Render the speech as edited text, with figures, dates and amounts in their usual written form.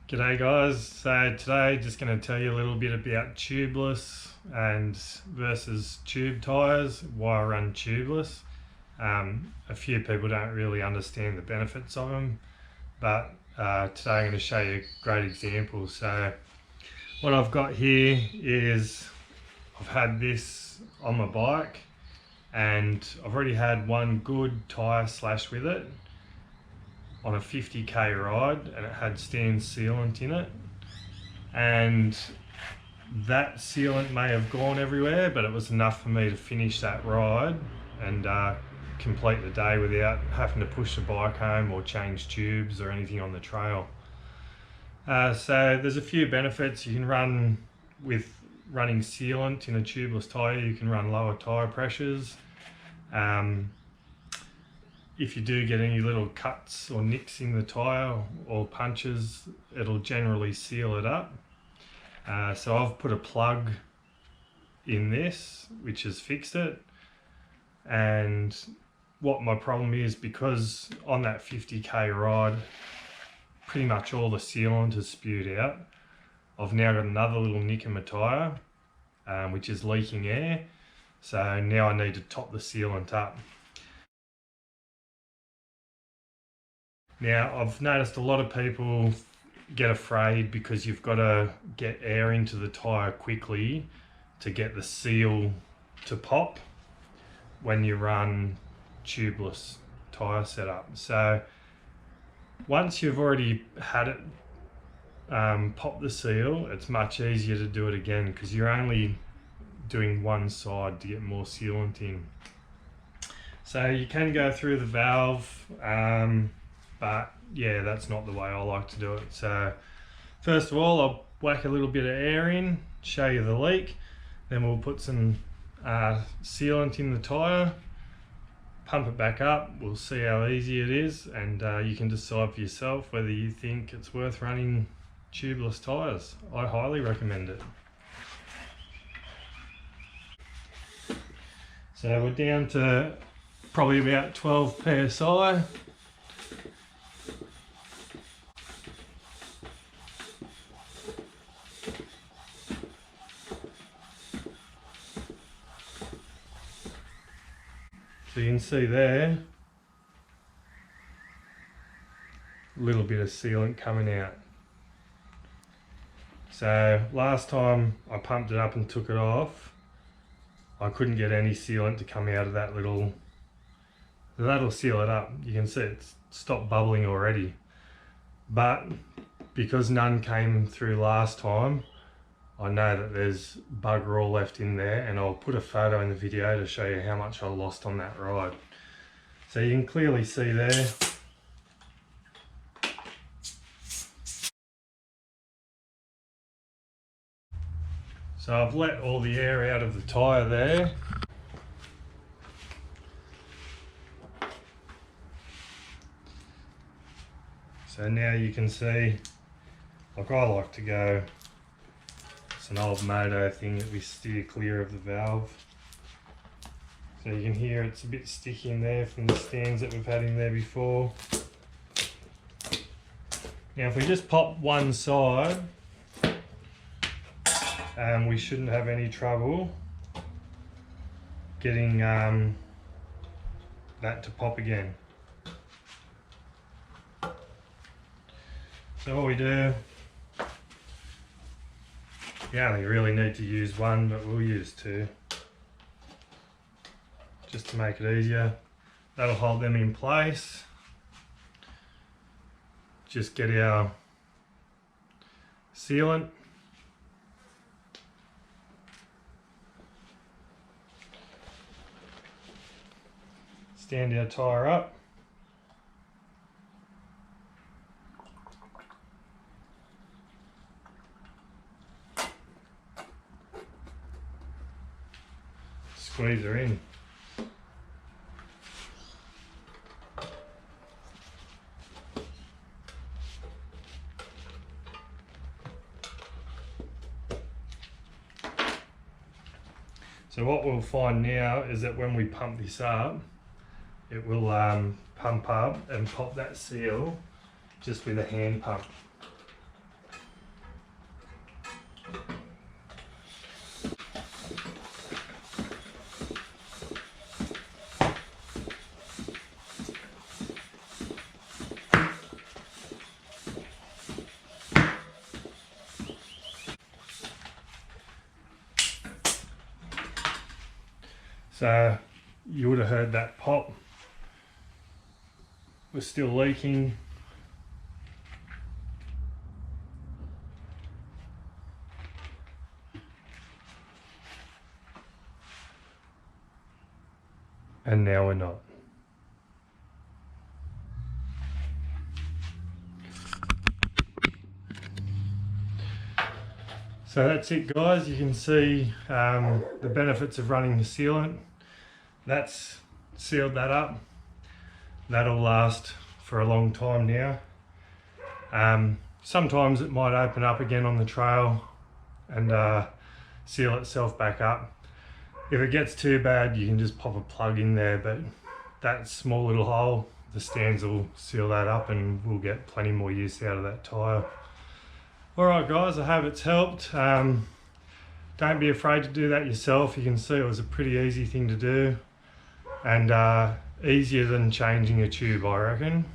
G'day guys, so today just going to tell you a little bit about tubeless and versus tube tyres, why I run tubeless. A few people don't really understand the benefits of them, but today I'm going to show you a great example. So what I've got here is I've had this on my bike and I've already had one good tyre slash with it on a 50k ride, and it had stand sealant in it, and that sealant may have gone everywhere, but it was enough for me to finish that ride and complete the day without having to push the bike home or change tubes or anything on the trail. So there's a few benefits. You can run with running sealant in a tubeless tyre, you can run lower tyre pressures. If you do get any little cuts or nicks in the tyre or punches, it'll generally seal it up. So I've put a plug in this which has fixed it, and what my problem is, because on that 50k ride pretty much all the sealant is spewed out, I've now got another little nick in my tyre which is leaking air, so now I need to top the sealant up. Now, I've noticed a lot of people get afraid because you've got to get air into the tyre quickly to get the seal to pop when you run tubeless tyre setup. So once you've already had it pop the seal, it's much easier to do it again because you're only doing one side to get more sealant in. So you can go through the valve, but yeah, that's not the way I like to do it. So first of all, I'll whack a little bit of air in, show you the leak, then we'll put some sealant in the tyre, pump it back up, we'll see how easy it is, and you can decide for yourself whether you think it's worth running tubeless tyres. I highly recommend it. So we're down to probably about 12 psi. So you can see there, a little bit of sealant coming out. So last time I pumped it up and took it off, I couldn't get any sealant to come out of that little, that'll seal it up. You can see it's stopped bubbling already. But because none came through last time, I know that there's bugger all left in there, and I'll put a photo in the video to show you how much I lost on that ride. So you can clearly see there. So I've let all the air out of the tyre there. So now you can see, like I like to go, it's an old moto thing that we steer clear of the valve. So you can hear it's a bit sticky in there from the stands that we've had in there before. Now if we just pop one side, we shouldn't have any trouble getting that to pop again. So what we do, you only really need to use one, but we'll use two just to make it easier. That'll hold them in place. Just get our sealant. Stand our tyre up. Squeeze her in. So what we'll find now is that when we pump this up, it will pump up and pop that seal just with a hand pump. So you would have heard that pop. We're still leaking. And now we're not. So that's it, guys. You can see the benefits of running the sealant. That's sealed that up. That'll last for a long time now. Sometimes it might open up again on the trail and seal itself back up. If it gets too bad, you can just pop a plug in there, but that small little hole, the stands will seal that up and we'll get plenty more use out of that tyre. Alright guys, I hope it's helped. Don't be afraid to do that yourself. You can see it was a pretty easy thing to do and easier than changing a tube, I reckon.